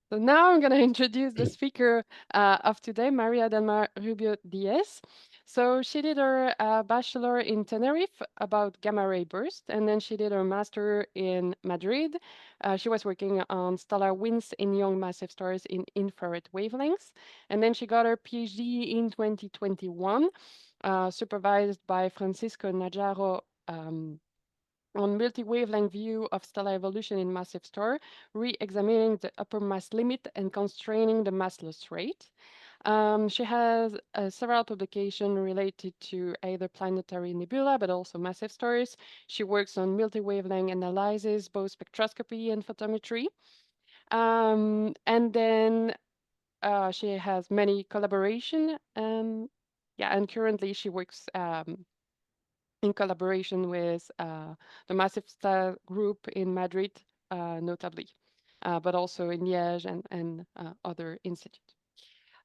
So now I'm going to introduce the speaker of today, Maria del Mar Rubio Diaz. So she did her bachelor in Tenerife about gamma ray burst, and then she did her master in Madrid. She was working on stellar winds in young massive stars in infrared wavelengths, and then she got her PhD in 2021, supervised by Francisco Najaro. On multi-wavelength view of stellar evolution in massive star, re-examining the upper mass limit and constraining the mass loss rate. She has several publications related to either planetary nebula, but also massive stars. She works on multi-wavelength analysis, both spectroscopy and photometry. And then she has many collaboration. Yeah, and currently she works in collaboration with the Massive Star Group in Madrid, notably, but also in Liège and other institutes.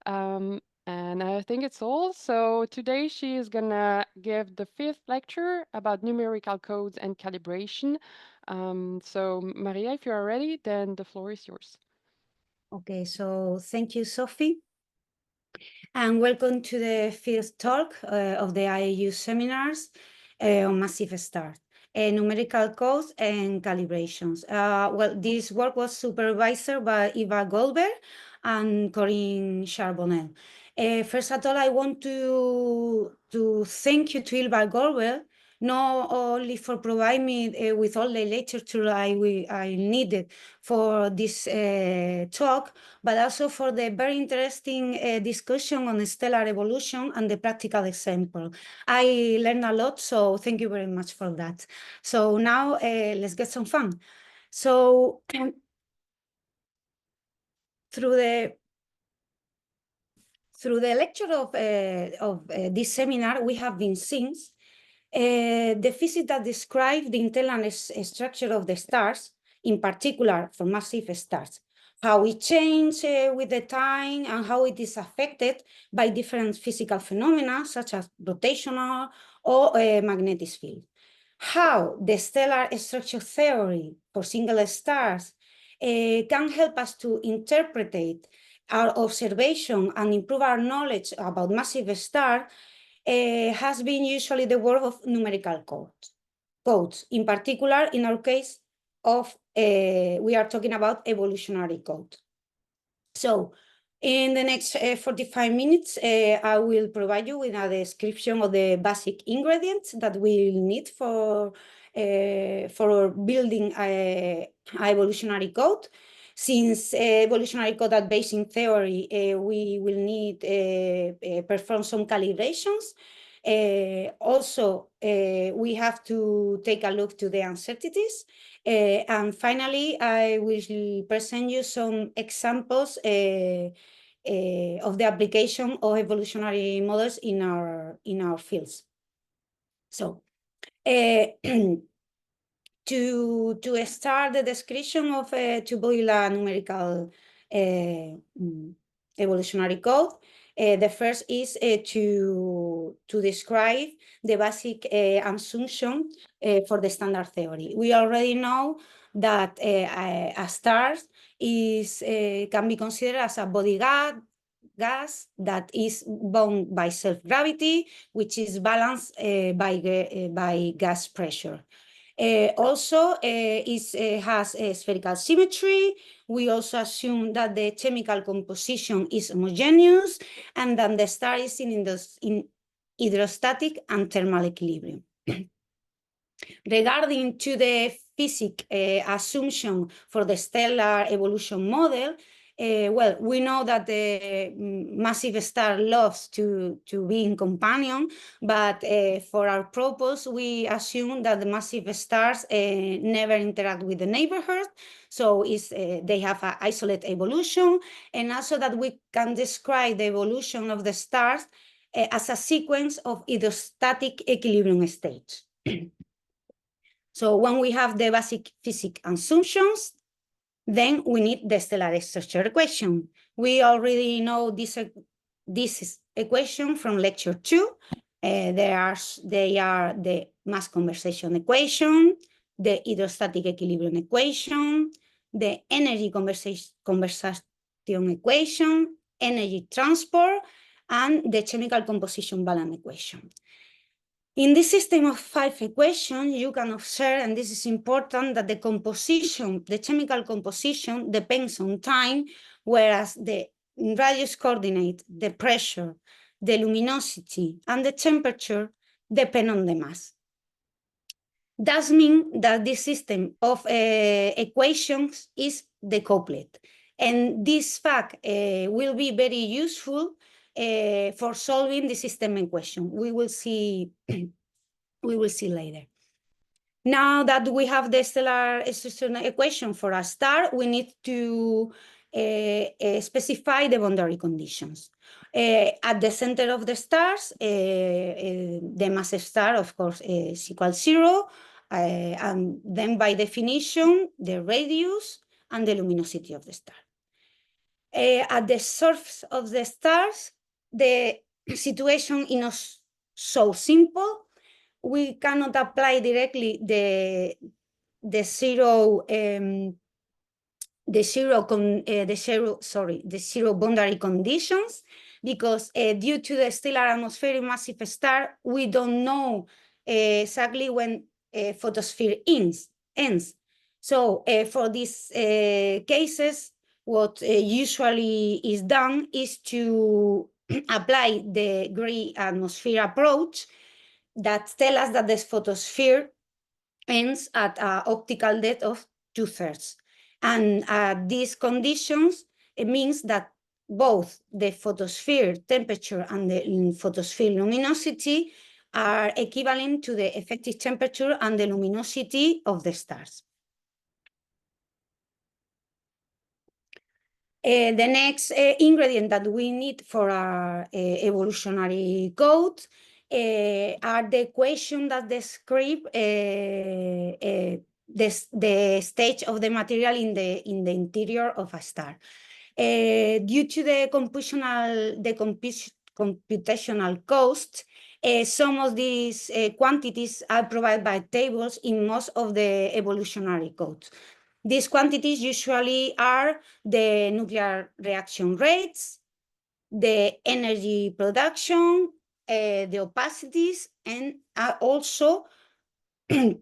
And I think it's all. So today she is gonna give the 5th lecture about numerical codes and calibration. So Maria, if you are ready, then the floor is yours. Okay, so thank you, Sophie. And welcome to the fifth talk of the IAU seminars on massive stars, numerical codes and calibrations. Well, this work was supervised by Eva Goldberg and Corinne Charbonnel. First of all, I want to thank you to Eva Goldberg, not only for providing me with all the literature I needed for this talk, but also for the very interesting discussion on stellar evolution and the practical example. I learned a lot, so thank you very much for that. So now let's get some fun. So through the lecture of this seminar, we have been seeing the physics that describe the internal structure of the stars, in particular for massive stars, how it changes with the time and how it is affected by different physical phenomena such as rotational or magnetic field. How the stellar structure theory for single stars can help us to interpret our observation and improve our knowledge about massive stars has been usually the work of numerical codes. In particular, in our case we are talking about evolutionary code. So in the next 45 minutes, I will provide you with a description of the basic ingredients that we will need for building a evolutionary code. Since evolutionary code are based in theory, we will need perform some calibrations. Also, we have to take a look to the uncertainties. And finally, I will present you some examples of the application of evolutionary models in our fields. So to start the description of to build a numerical evolutionary code, the first is to describe the basic assumption for the standard theory. We already know that a star can be considered as a body gas that is bound by self-gravity, which is balanced by gas pressure. Also, it has a spherical symmetry. We also assume that the chemical composition is homogeneous and that the star is in hydrostatic and thermal equilibrium. Regarding to the physics assumption for the stellar evolution model, well, we know that the massive star loves to be in companion, but for our purpose, we assume that the massive stars never interact with the neighborhood, so they have an isolated evolution, and also that we can describe the evolution of the stars as a sequence of hydrostatic equilibrium states. So when we have the basic physics assumptions, then we need the stellar structure equation. We already know this equation from lecture 2. They are the mass conservation equation, the hydrostatic equilibrium equation, the energy conversation equation, energy transport, and the chemical composition balance equation. In this system of 5 equations, you can observe, and this is important, that the composition, the chemical composition depends on time, whereas the radius coordinate, the pressure, the luminosity, and the temperature depend on the mass. That means that this system of equations is decoupled. And this fact will be very useful for solving the system equation. We will see later. Now that we have the stellar structure equation for a star, we need to specify the boundary conditions. At the center of the stars, the mass of star, of course, is equal to 0. And then by definition, the radius and the luminosity of the star. At the surface of the stars, the situation is not so simple. We cannot apply directly the zero boundary conditions, because due to the stellar atmospheric massive star, we don't know exactly when photosphere ends. So for these cases, what usually is done is to apply the gray atmosphere approach that tells us that the photosphere ends at an optical depth of 2/3. And these conditions, it means that both the photosphere temperature and the photosphere luminosity are equivalent to the effective temperature and the luminosity of the stars. The next ingredient that we need for our evolutionary code are the equations that describe the stage of the material in the interior of a star. Due to the computational cost, some of these quantities are provided by tables in most of the evolutionary codes. These quantities usually are the nuclear reaction rates, the energy production, the opacities, and also the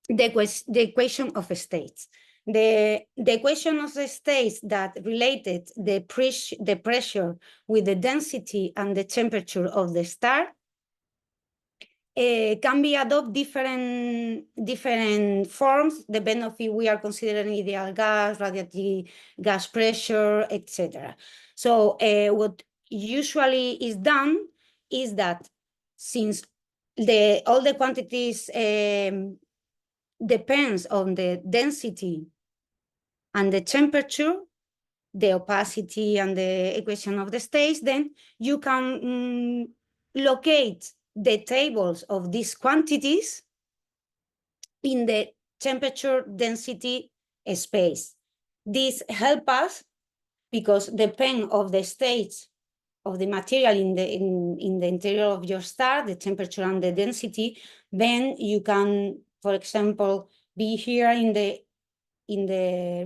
equation of states. The equation of the states that related the pressure with the density and the temperature of the star can be adopt different forms, depending on if we are considering ideal gas, radiative gas pressure, etc. So what usually is done is that since all the quantities depends on the density and the temperature, the opacity and the equation of the states, then you can locate the tables of these quantities in the temperature density space. This helps us because depending of the states of the material in the interior of your star, the temperature and the density, then you can, for example, be here in the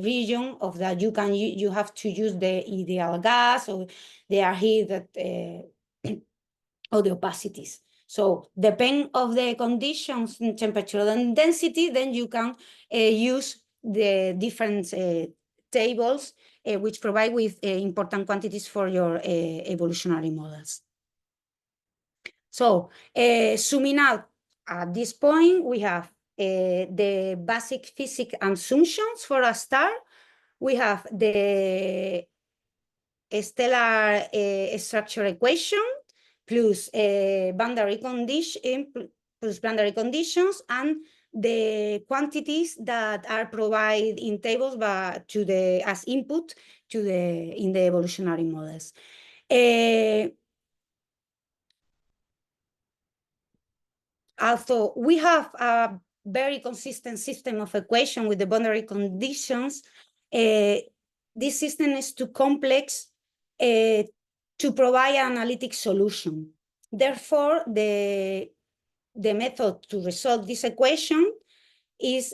region of that you have to use the ideal gas or the heat that or the opacities. So depending of the conditions in temperature and density, then you can use the different tables which provide with important quantities for your evolutionary models. So zooming out at this point, we have the basic physics assumptions for a star. We have the stellar structure equation plus boundary conditions and the quantities that are provided in tables as input in the evolutionary models. Although we have a very consistent system of equation with the boundary conditions, this system is too complex to provide an analytic solution. Therefore, the method to resolve this equation is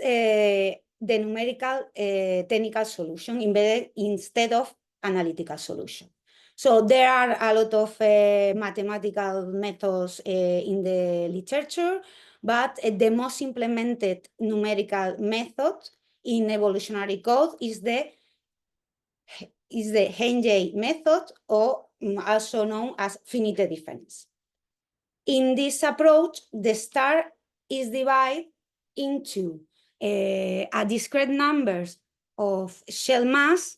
the numerical technical solution embedded instead of analytical solution. So there are a lot of mathematical methods in the literature, but the most implemented numerical method in evolutionary code is the Henge method, or also known as finite difference. In this approach, the star is divided into a discrete numbers of shell mass,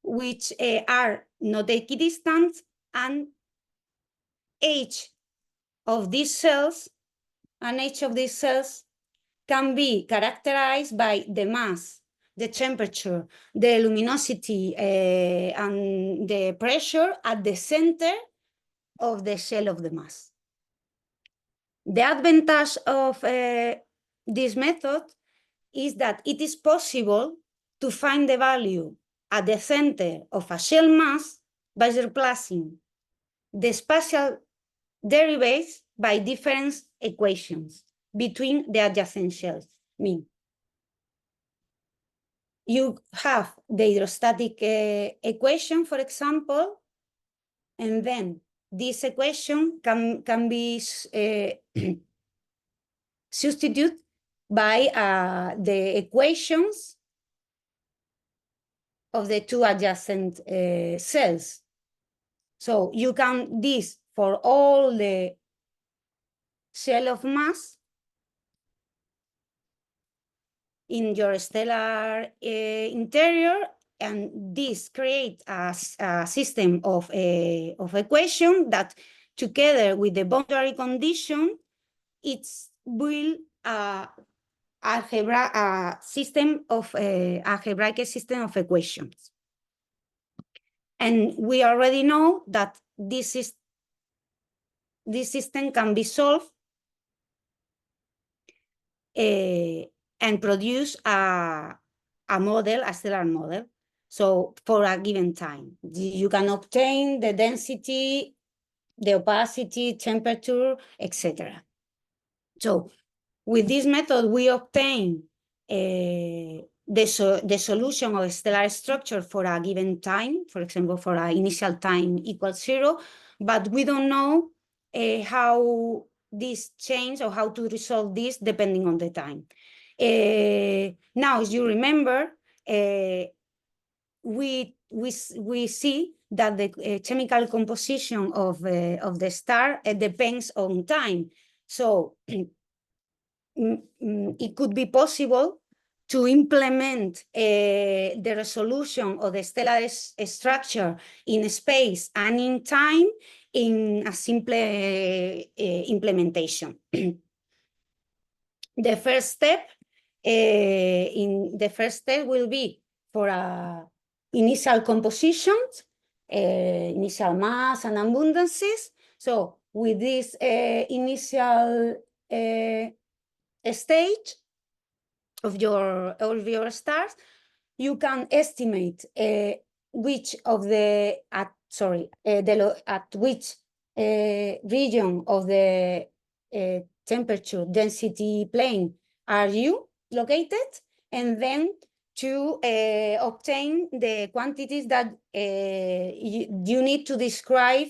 which are not equidistant, and each of these cells can be characterized by the mass, the temperature, the luminosity, and the pressure at the center of the shell of the mass. The advantage of this method is that it is possible to find the value at the center of a shell mass by replacing the spatial derivatives by difference equations between the adjacent shells. Mean you have the hydrostatic equation, for example, and then this equation can be substituted by the equations of the two adjacent cells. So you can this for all the shell of mass in your stellar interior, and this creates a system of equation that, together with the boundary condition, it will algebraic system of equations. And we already know that this system can be solved and produce a model, a stellar model. So for a given time, you can obtain the density, the opacity, temperature, etc. So with this method, we obtain the solution of a stellar structure for a given time, for example, for an initial time equals 0, but we don't know how this change or how to resolve this depending on the time. Now, as you remember, we see that the chemical composition of the star depends on time. So it could be possible to implement the resolution of the stellar structure in space and in time in a simple implementation. The first step will be for initial compositions, initial mass and abundances. So with this initial stage of your stars, you can estimate which of the at which region of the temperature density plane are you located, and then to obtain the quantities that you need to describe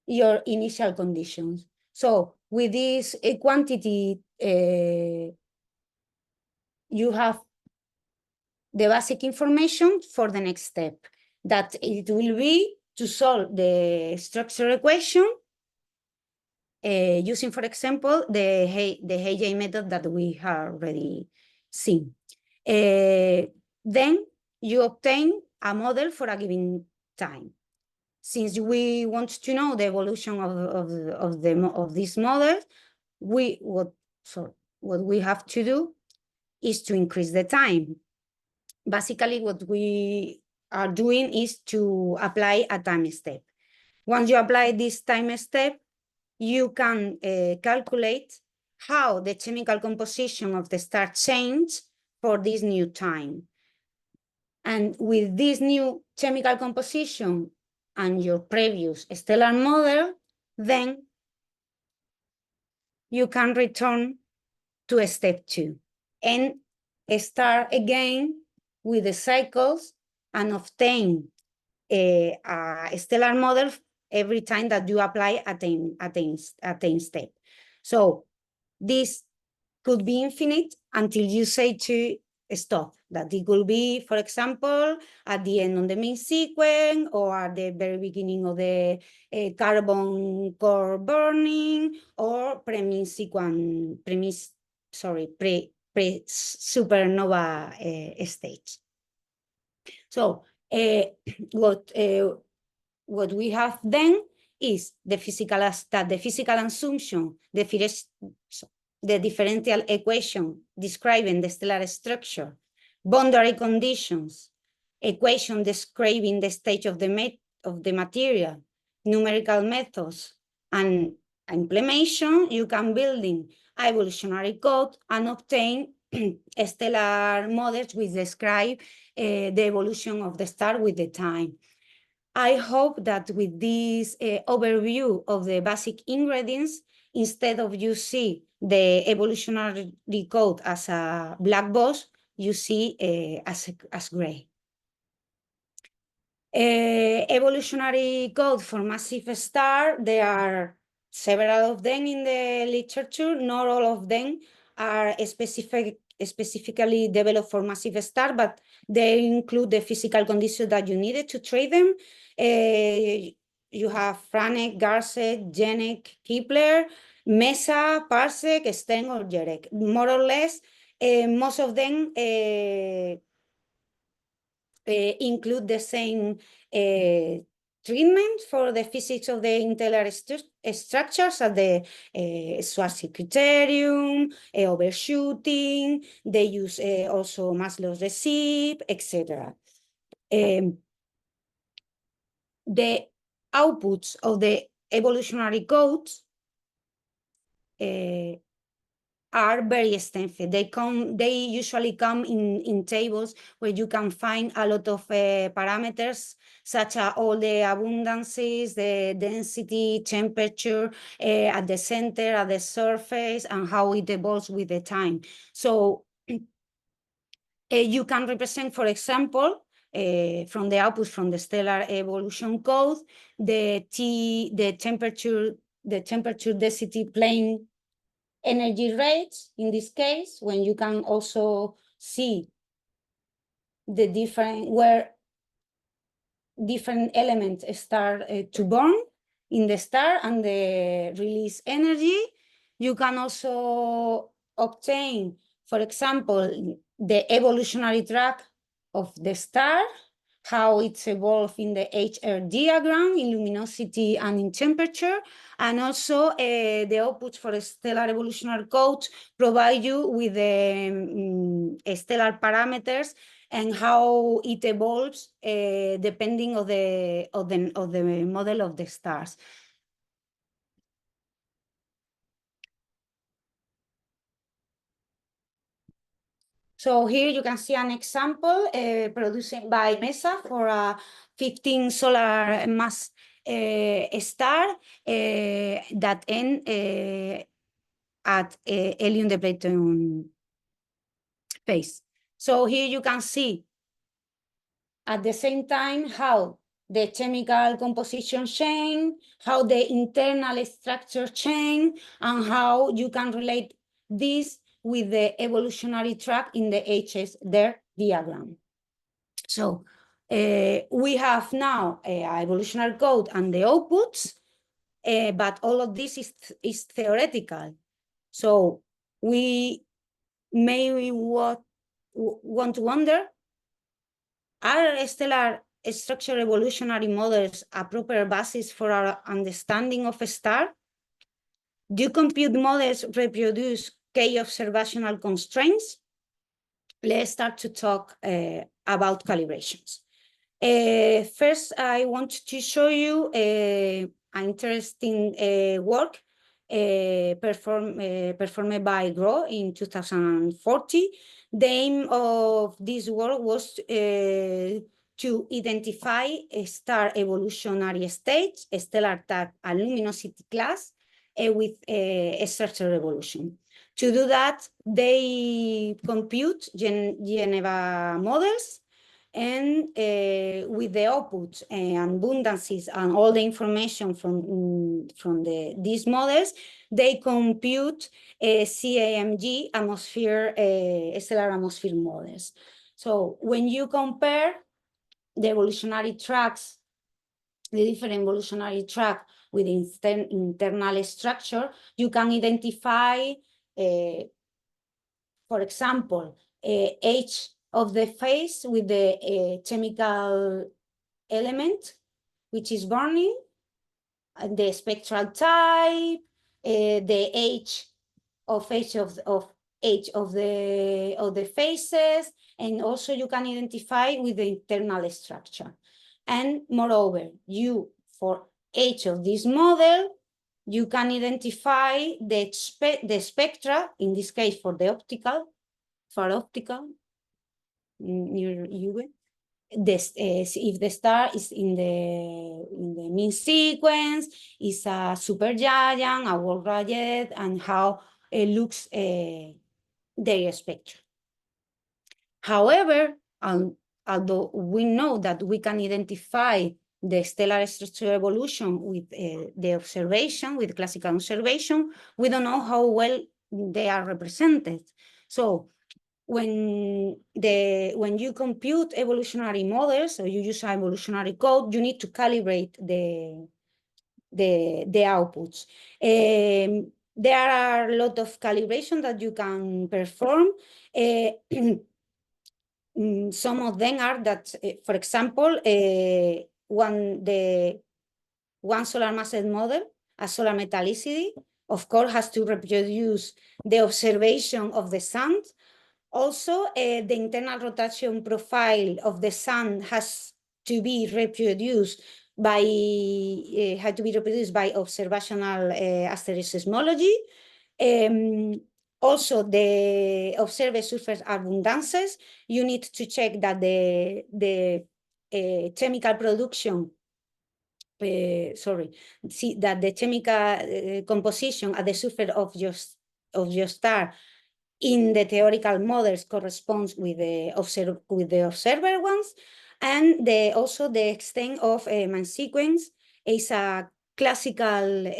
your initial conditions. So with this quantity, you have the basic information for the next step, that it will be to solve the structure equation using, for example, the Henge method that we have already seen. Then you obtain a model for a given time. Since we want to know the evolution of this model, what we have to do is to increase the time. Basically, what we are doing is to apply a time step. Once you apply this time step, you can calculate how the chemical composition of the star changes for this new time. And with this new chemical composition and your previous stellar model, then you can return to step 2 and start again with the cycles and obtain a stellar model every time that you apply a 10 step. So this could be infinite until you say to stop. That it will be, for example, at the end of the main sequence or at the very beginning of the carbon core burning or pre-supernova stage. So what we have then is the physical assumption, the differential equation describing the stellar structure, boundary conditions, equation describing the state of the material, numerical methods, and implementation, you can build in evolutionary code and obtain stellar models which describe the evolution of the star with the time. I hope that with this overview of the basic ingredients, instead of you see the evolutionary code as a black box, you see as gray. Evolutionary code for massive star, there are several of them in the literature. Not all of them are specifically developed for massive star, but they include the physical conditions that you needed to trade them. You have Franek, Garcet, Janek, Kepler, Mesa, Parsec, Stern, or Jerek. More or less, most of them include the same treatment for the physics of the intellectual structures as the Schwarzschild criterion, overshooting, they use also Maslow's receipt, etc. The outputs of the evolutionary codes are very extensive. They usually come in tables where you can find a lot of parameters, such as all the abundances, the density, temperature at the center, at the surface, and how it evolves with the time. So you can represent, for example, from the output from the stellar evolution code, the temperature density plane energy rates in this case, when you can also see the where different elements start to burn in the star and the release energy. You can also obtain, for example, the evolutionary track of the star, how it's evolved in the HR diagram, in luminosity and in temperature, and also the outputs for stellar evolutionary codes provide you with the stellar parameters and how it evolves depending on the model of the stars. So here you can see an example produced by Mesa for a 15 solar mass star that end at helium depletion phase. So here you can see at the same time how the chemical composition change, how the internal structure change, and how you can relate this with the evolutionary track in the HS there diagram. So we have now evolutionary code and the outputs, but all of this is theoretical. So we may want to wonder, are stellar structure evolutionary models a proper basis for our understanding of a star? Do compute models reproduce k-observational constraints? Let's start to talk about calibrations. First, I want to show you an interesting work performed by Gros in 2040. The aim of this work was to identify a star evolutionary stage, a stellar type, and luminosity class with a structural evolution. To do that, they compute Geneva models, and with the outputs and abundances and all the information from these models, they compute CAMG stellar atmosphere models. So when you compare the evolutionary tracks, the different evolutionary track with internal structure, you can identify, for example, age of the phase with the chemical element, which is burning, and the spectral type, the age of the phases, and also you can identify with the internal structure. And moreover, for each of this model, you can identify the spectra, in this case for optical, near UV, if the star is in the mean sequence, is a supergiant, a Wolf-Rayet jet, and how it looks their spectrum. However, although we know that we can identify the stellar structure evolution with the observation, with classical observation, we don't know how well they are represented. So when you compute evolutionary models, or you use an evolutionary code, you need to calibrate the outputs. There are a lot of calibration that you can perform. Some of them are that, for example, one solar mass model, a solar metallicity, of course, has to reproduce the observation of the sun. Also, the internal rotation profile of the sun has to be reproduced by observational asteroseismology. Also, the observed surface abundances, you need to check that the chemical production, that the chemical composition at the surface of your star in the theoretical models corresponds with the observer ones, and also the extent of main sequence is a classical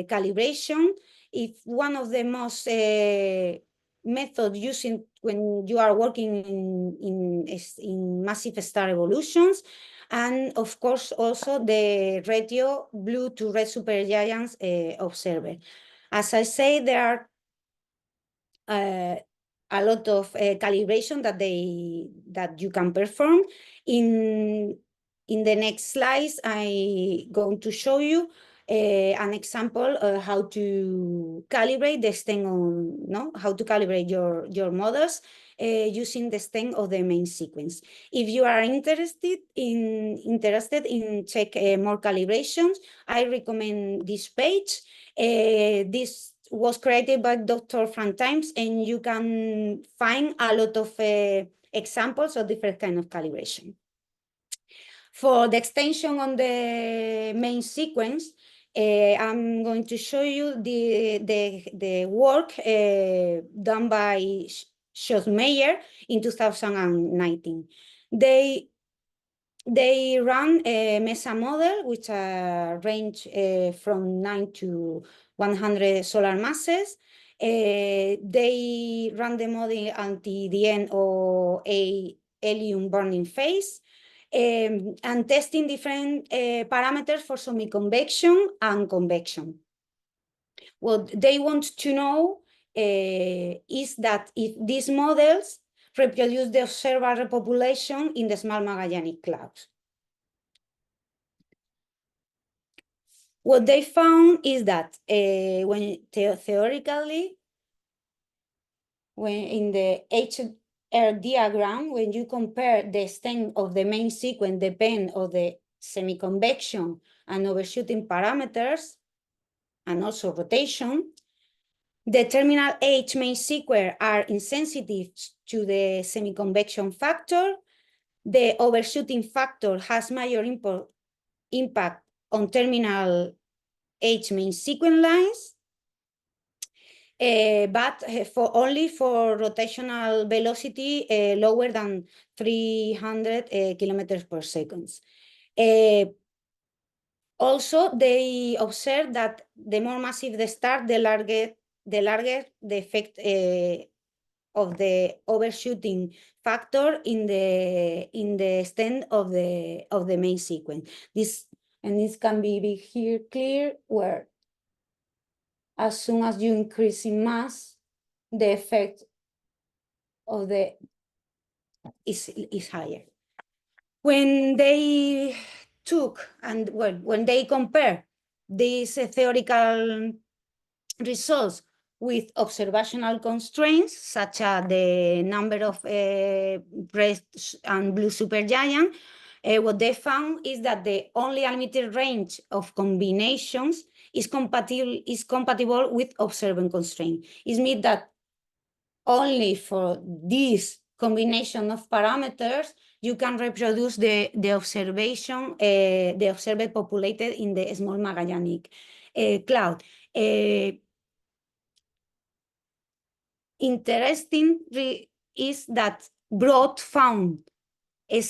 calibration. If one of the most methods using when you are working in massive star evolutions, and of course also the radio blue to red supergiants observer. As I say, there are a lot of calibration that you can perform. In the next slides, I'm going to show you an example of how to calibrate the extent how to calibrate your models using the extent of the main sequence. If you are interested in check more calibrations, I recommend this page. This was created by Dr. Frank Times, and you can find a lot of examples of different kind of calibration. For the extension on the main sequence, I'm going to show you the work done by Schossmeyer in 2019. They run a MESA model, which range from 9 to 100 solar masses. They run the model until the end of a helium burning phase, and testing different parameters for semi-convection and convection. What they want to know is that if these models reproduce the observed repopulation in the small Magellanic clouds. What they found is that theoretically, when in the HR diagram, when you compare the extent of the main sequence depend of the semi-convection and overshooting parameters, and also rotation, the terminal H main sequence are insensitive to the semi-convection factor. The overshooting factor has major impact on terminal H main sequence lines. but for only for rotational velocity lower than 300 kilometers per second. Also, they observed that the more massive the star, the larger the effect of the overshooting factor in the extent of the main sequence. This can be here clear, where as soon as you increase in mass, the effect of the is higher. When they took and when they compare these theoretical results with observational constraints, such as the number of red and blue supergiant, what they found is that the only unlimited range of combinations is compatible with observing constraint. It means that only for this combination of parameters you can reproduce the observation, the observed populated in the Small Magellanic Cloud. Interesting is that Broad found it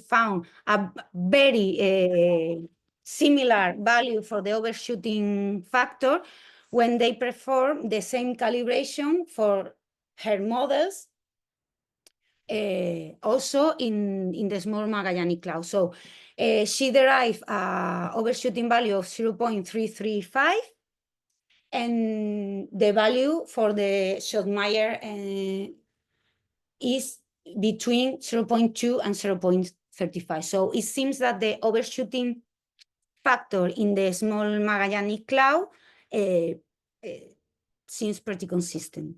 found a very similar value for the overshooting factor when they perform the same calibration for her models, also in the Small Magellanic Cloud. So she derived an overshooting value of 0.335, and the value for the Schottenmeyer is between 0.2 and 0.35. So it seems that the overshooting factor in the Small Magellanic Cloud seems pretty consistent.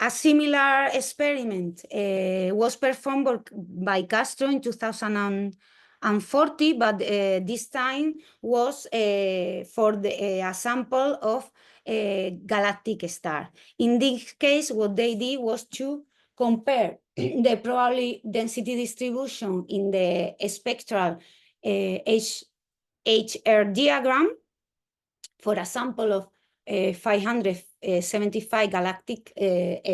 A similar experiment was performed by Castro in 2040, but this time was for a sample of a galactic star. In this case, what they did was to compare the probability density distribution in the spectral HR diagram for a sample of 575 galactic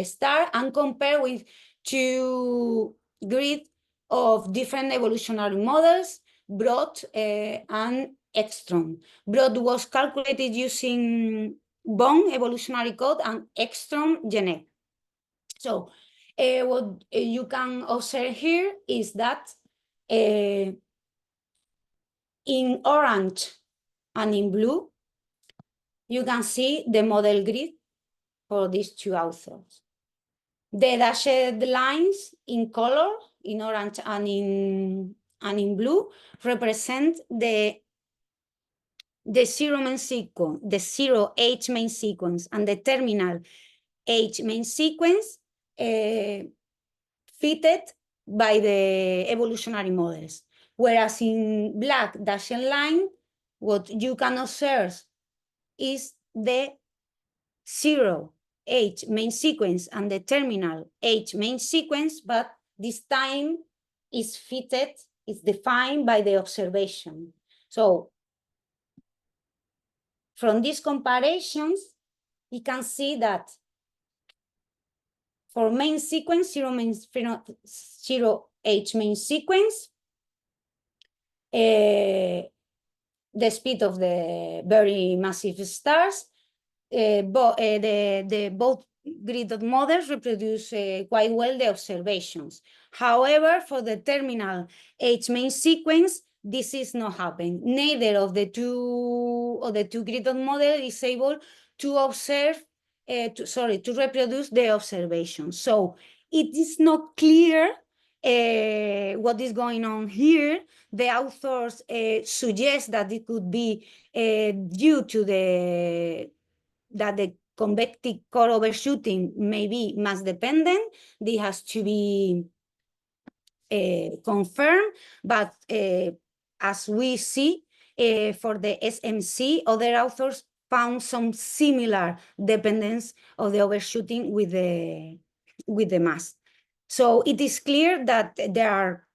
star, and compare with two grids of different evolutionary models, Broad and Ekstrom. Broad was calculated using Bond evolutionary code and Ekstrom GenEq. So what you can observe here is that in orange and in blue, you can see the model grid for these two authors. The dashed lines in color, in orange and in blue, represent the zero main sequence, the zero H main sequence, and the terminal H main sequence fitted by the evolutionary models. Whereas in black dashed line, what you can observe is the zero H main sequence and the terminal H main sequence, but this time is fitted, is defined by the observation. So from these comparisons, you can see that for main sequence, zero H main sequence, the speed of the very massive stars, both grid of models reproduce quite well the observations. However, for the terminal H main sequence, this is not happening. Neither of the two grid of models is able to observe, to reproduce the observation. So it is not clear what is going on here. The authors suggest that it could be due to that the convective core overshooting may be mass dependent. This has to be confirmed, but as we see for the SMC, other authors found some similar dependence of the overshooting with the mass. So it is clear that there are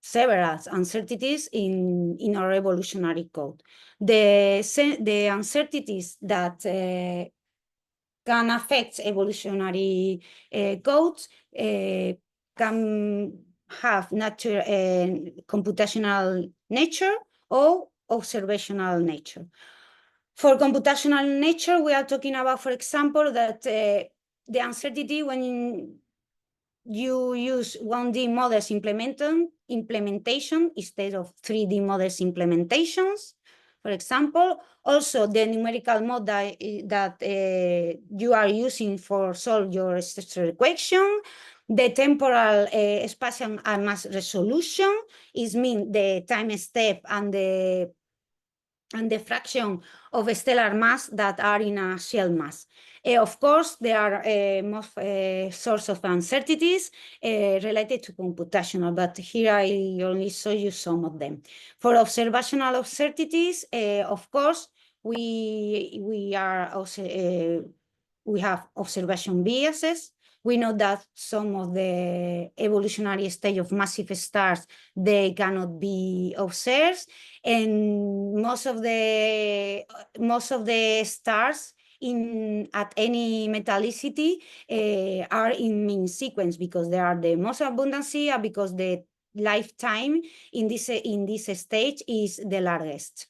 several uncertainties in our evolutionary code. The uncertainties that can affect evolutionary codes can have computational nature or observational nature. For computational nature, we are talking about, for example, that the uncertainty when you use 1D models implementation instead of 3D models implementations, for example. Also, the numerical mode that you are using for solve your structural equation, the temporal, spatial, and mass resolution is mean the time step and the fraction of stellar mass that are in a shell mass. Of course, there are most source of uncertainties related to computational, but here I only show you some of them. For observational uncertainties, of course, we have observation biases. We know that some of the evolutionary stage of massive stars, they cannot be observed, and most of the stars at any metallicity are in mean sequence because they are the most abundancy and because the lifetime in this stage is the largest.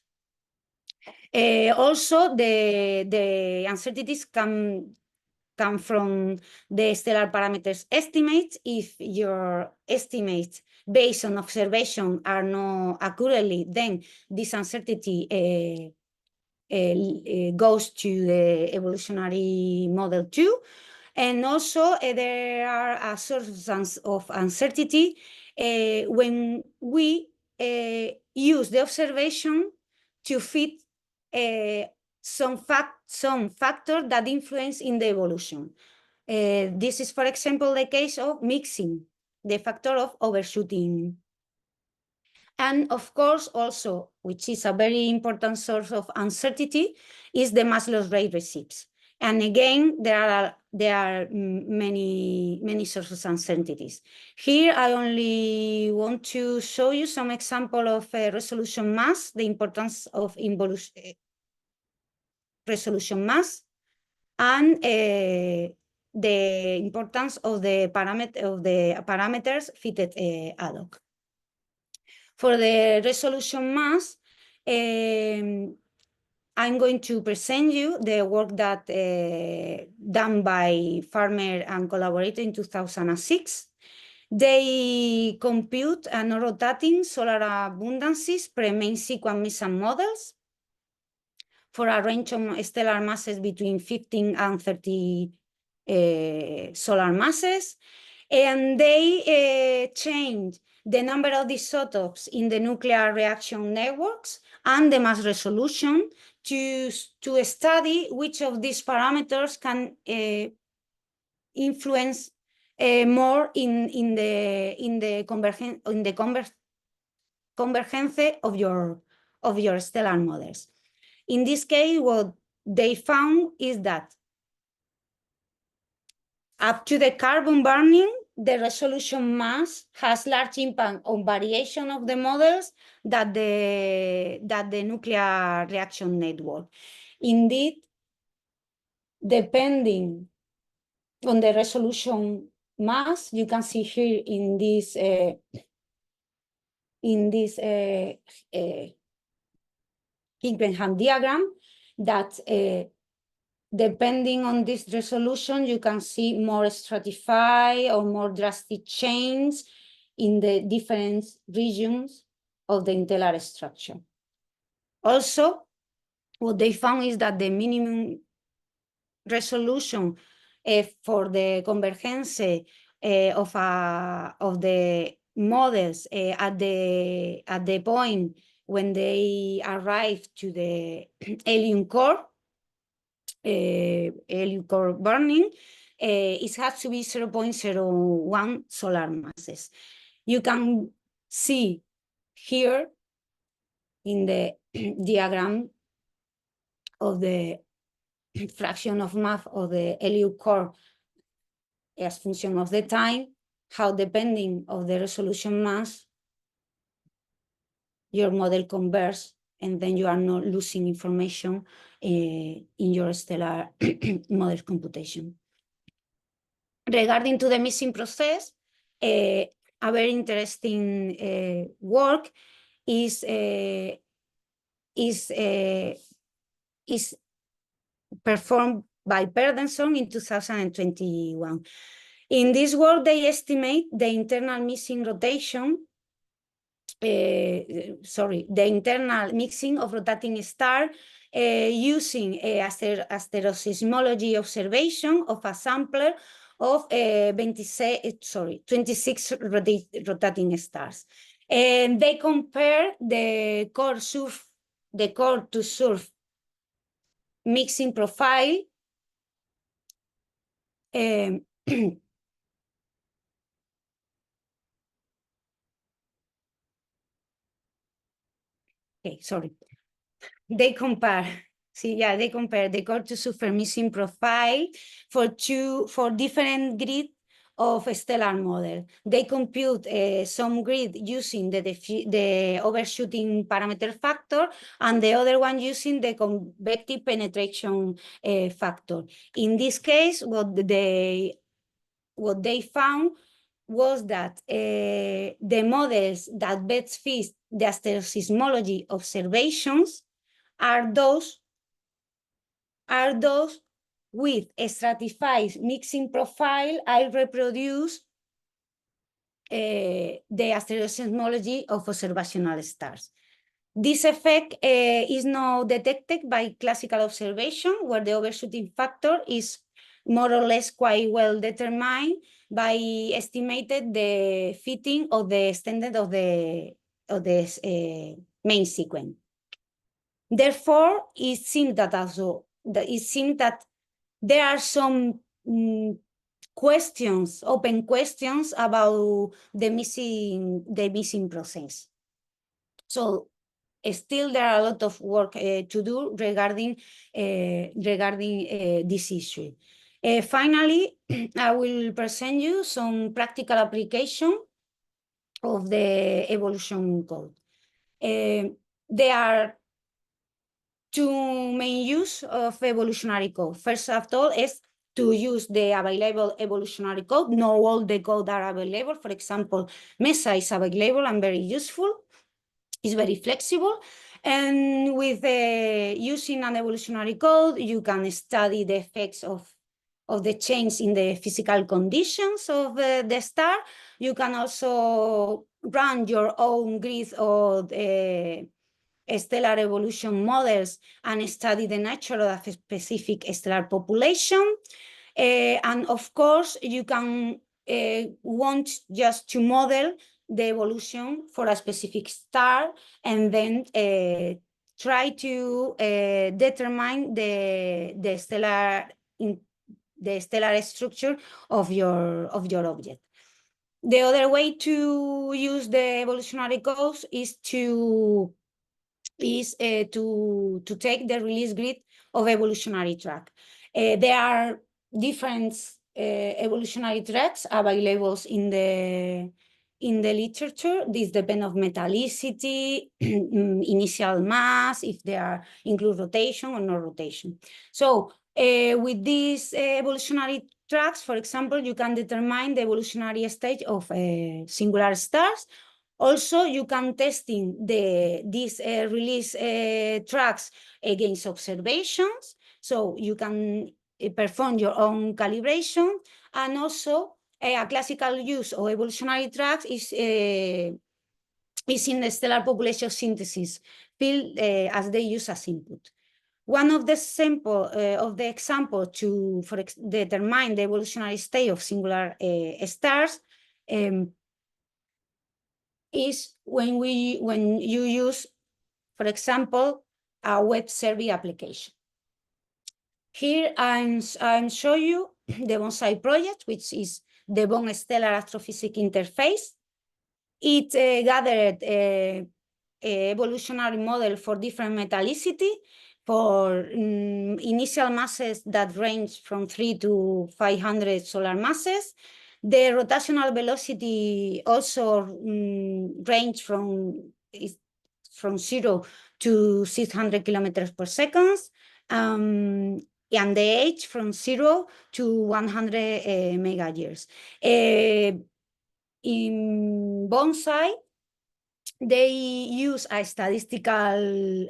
Also, the uncertainties come from the stellar parameters estimates. If your estimates based on observation are not accurately, then this uncertainty goes to the evolutionary model too. And also there are sources of uncertainty when we use the observation to fit some factor that influence in the evolution. This is, for example, the case of mixing, the factor of overshooting. And of course, also, which is a very important source of uncertainty, is the mass loss rate receipts. And again, there are many sources of uncertainties. Here, I only want to show you some example of resolution mass, the importance of resolution mass, and the importance of the parameters fitted ad hoc. For the resolution mass, I'm going to present you the work that done by Farmer and collaborator in 2006. They compute non-rotating solar abundances pre-main sequence Meson models for a range of stellar masses between 15 and 30 solar masses. And they change the number of isotopes in the nuclear reaction networks and the mass resolution to study which of these parameters can influence more in the convergence of your stellar models. In this case, what they found is that up to the carbon burning, the resolution mass has large impact on variation of the models that the nuclear reaction network. Indeed, depending on the resolution mass, you can see here in this Higbenham diagram that depending on this resolution, you can see more stratified or more drastic change in the different regions of the interstellar structure. Also, what they found is that the minimum resolution for the convergence of the models at the point when they arrive to the helium core burning, it has to be 0.01 solar masses. You can see here in the diagram of the fraction of mass of the helium core as function of the time, how depending of the resolution mass, your model converges, and then you are not losing information in your stellar model computation. Regarding to the missing process, a very interesting work is performed by Pedersen in 2021. In this work, they estimate the internal missing rotation, the internal mixing of rotating star using asteroseismology observation of a sampler of 26 rotating stars. And they compare the core to surf mixing profile okay, sorry. They compare the core to surf missing profile for different grids of a stellar model. They compute some grid using the overshooting parameter factor, and the other one using the convective penetration factor. In this case, what they found was that the models that best fit the asteroseismology observations are those with a stratified mixing profile. I reproduce the asteroseismology of observational stars. This effect is now detected by classical observation, where the overshooting factor is more or less quite well determined by estimated the fitting of the extended of the main sequence. Therefore, it seems that there are some open questions about the missing process. So still there are a lot of work to do regarding this issue. Finally, I will present you some practical application of the evolution code. There are two main use of evolutionary code. First of all is to use the available evolutionary code. Not all the code are available. For example, MESA is available and very useful. It's very flexible. And with using an evolutionary code, you can study the effects of the change in the physical conditions of the star. You can also run your own grid of stellar evolution models and study the nature of a specific stellar population. And of course, you can want just to model the evolution for a specific star, and then try to determine the stellar structure of your object. The other way to use the evolutionary codes is to take the release grid of evolutionary track. There are different evolutionary tracks available in the literature. This depends on metallicity, initial mass, if they are include rotation or no rotation. So with these evolutionary tracks, for example, you can determine the evolutionary stage of singular stars. Also, you can testing these release tracks against observations. So you can perform your own calibration. And also a classical use of evolutionary tracks is in the stellar population synthesis field as they use as input. One of the example to determine the evolutionary state of singular stars is when you use, for example, a web survey application. Here I'm showing you the BONSAI project, which is the Bone Stellar Astrophysics Interface. It gathered a evolutionary model for different metallicity, for initial masses that range from 3 to 500 solar masses. The rotational velocity also range from from 0 to 600 kilometers per second, and the age from 0 to 100 megayears. In bonsai, they use a statistical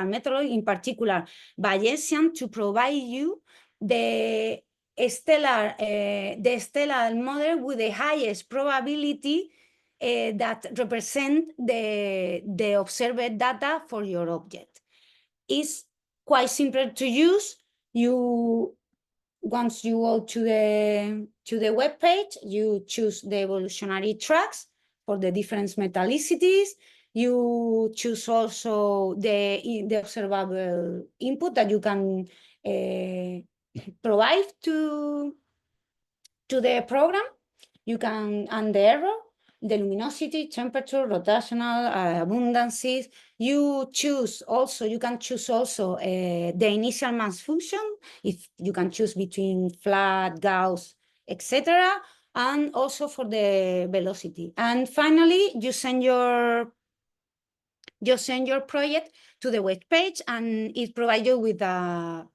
method, in particular Bayesian, to provide you the stellar model with the highest probability that represent the observed data for your object. It's quite simple to use. Once you go to the web page, you choose the evolutionary tracks for the different metallicities. You choose also the observable input that you can provide to the program. You can, and the error, the luminosity, temperature, rotational, abundances. You can choose also the initial mass function, if you can choose between flat, Gauss, etc., and also for the velocity. And finally, you send your project to the web page, and it provides you with the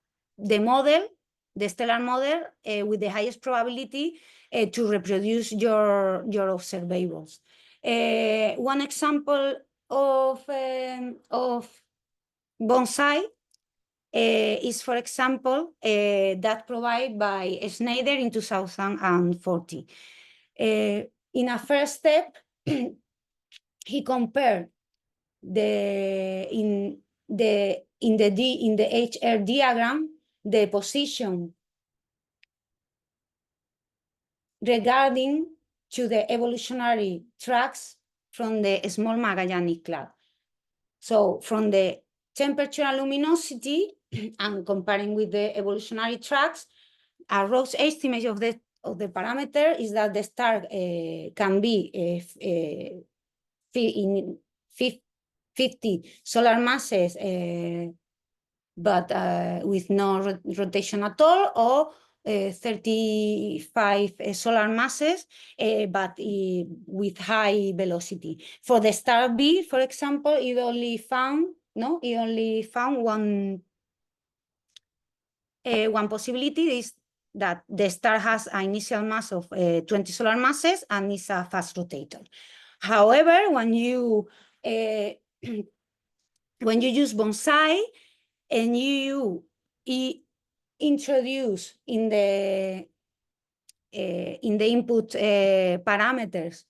model, the stellar model, with the highest probability to reproduce your observables. One example of bonsai is, for example, that provided by Schneider in 2040. In a first step, he compared in the HR diagram the position regarding to the evolutionary tracks from the Small Magellanic Cloud. So from the temperature and luminosity and comparing with the evolutionary tracks, a rough estimate of the parameter is that the star can be in 50 solar masses, but with no rotation at all, or 35 solar masses, but with high velocity. For the star B, for example, it only found one possibility, is that the star has an initial mass of 20 solar masses and is a fast rotator. However, when you use bonsai and you introduce in the input parameters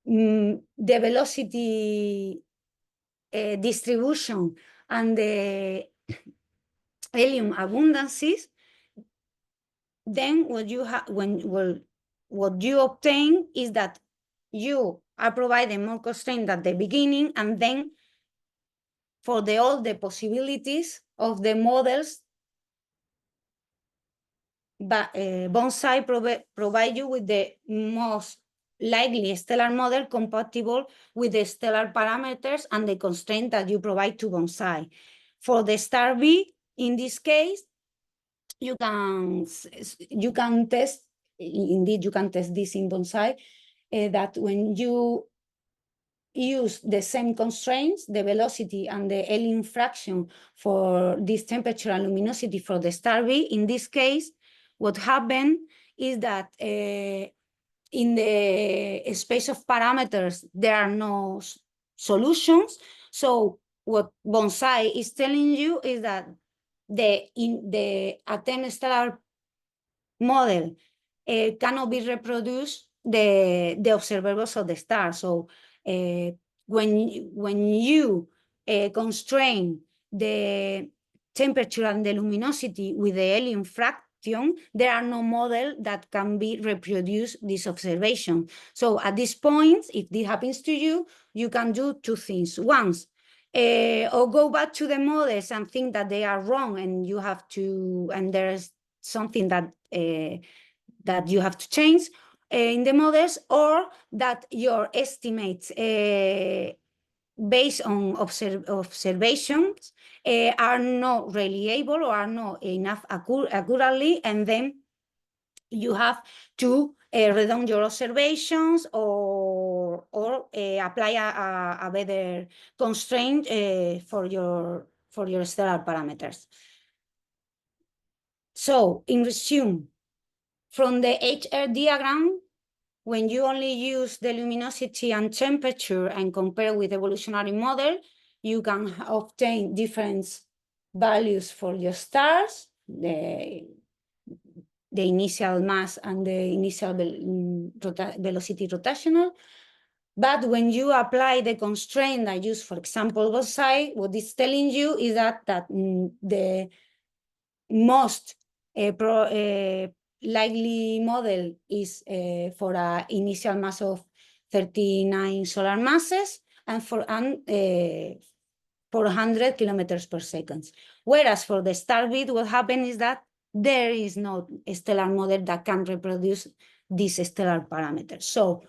the velocity distribution and the helium abundances, then what you obtain is that you are providing more constraint at the beginning, and then for all the possibilities of the models, but bonsai provide you with the most likely stellar model compatible with the stellar parameters and the constraint that you provide to bonsai. For the star B, in this case, you can test, indeed you can test this in bonsai, that when you use the same constraints, the velocity and the helium fraction for this temperature and luminosity for the star B, in this case, what happened is that in the space of parameters, there are no solutions. So what bonsai is telling you is that the attempt stellar model cannot be reproduced the observables of the star. So when you constrain the temperature and the luminosity with the helium fraction, there are no model that can be reproduce this observation. So at this point, if this happens to you, you can do two things. Once, or go back to the models and think that they are wrong, and you have to, and there's something that that you have to change in the models, or that your estimates based on observations are not reliable or are not enough accurately, and then you have to redone your observations or apply a better constraint for your stellar parameters. So in resume, from the HR diagram, when you only use the luminosity and temperature and compare with evolutionary model, you can obtain different values for your stars, the initial mass and the initial velocity rotational. But when you apply the constraint I use, for example, Bonsai, what it's telling you is that the most likely model is for an initial mass of 39 solar masses and for 400 kilometers per second. Whereas for the starbit, what happened is that there is no stellar model that can reproduce these stellar parameters. So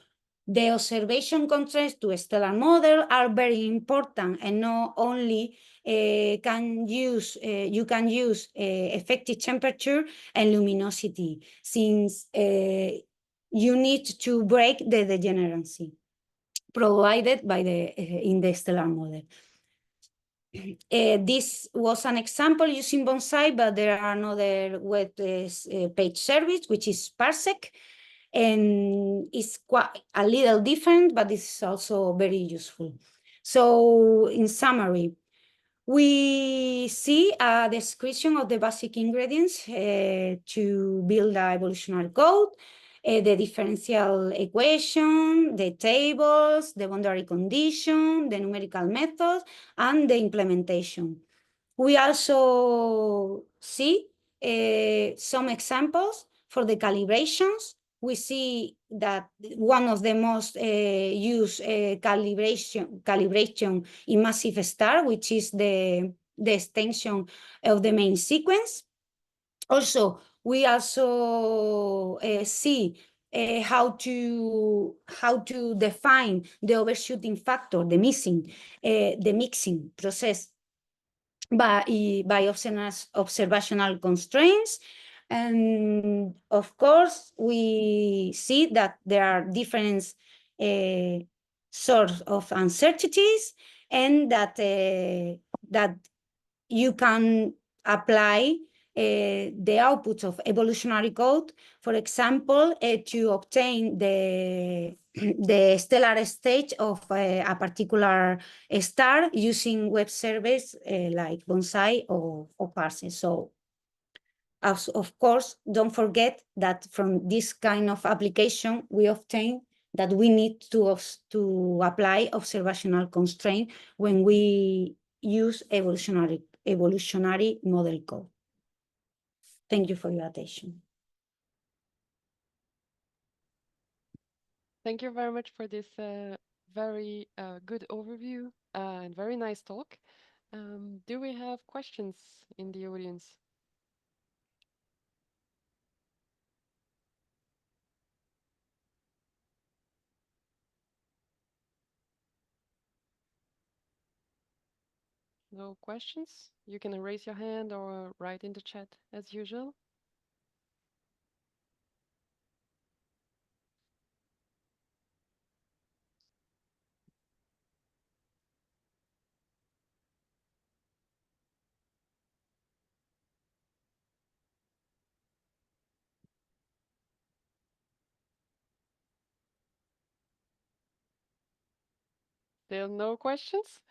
the observation constraints to a stellar model are very important, and not only you can use effective temperature and luminosity, since you need to break the degeneracy provided by in the stellar model. This was an example using Bonsai, but there are another web page service, which is Parsec, and it's quite a little different, but it's also very useful. So in summary, we see a description of the basic ingredients to build an evolutionary code, the differential equation, the tables, the boundary condition, the numerical methods, and the implementation. We also see some examples for the calibrations. We see that one of the most used calibration in massive star, which is the extension of the main sequence. Also, we also see how to define the overshooting factor, the mixing process by observational constraints. And of course, we see that there are different sorts of uncertainties, and that you can apply the outputs of evolutionary code, for example, to obtain the stellar stage of a particular star using web service like Bonsai or Parsec. So, of course, don't forget that from this kind of application, we obtain that we need to apply observational constraint when we use evolutionary model code. Thank you for your attention. Thank you very much for this very good overview and very nice talk. Do we have questions in the audience? No questions? You can raise your hand or write in the chat as usual. There are no questions?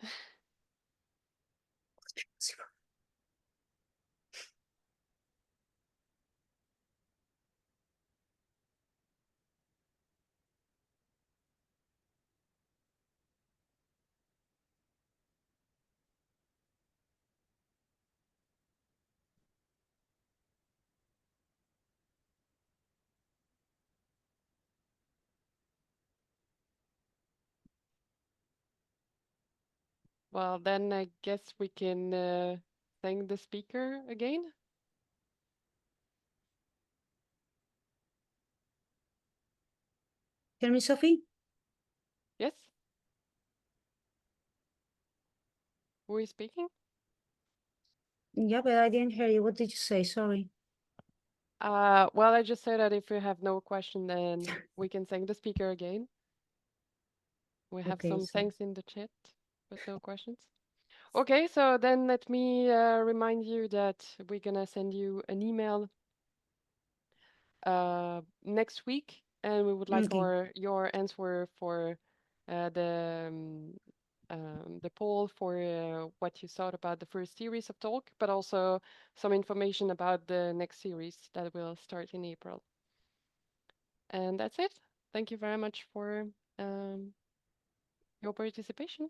Well, then I guess we can thank the speaker again. Hear me, Sophie? Yes? Who is speaking? Yeah, but I didn't hear you. What did you say? Sorry. Well, I just said that if we have no question, then we can thank the speaker again. We have Okay, some so thanks in the chat, but no questions. Okay, so then let me remind you that we're gonna send you an email next week, and we would like okay. your answer for the poll for what you thought about the first series of talk, but also some information about the next series that will start in April. And that's it. Thank you very much for your participation.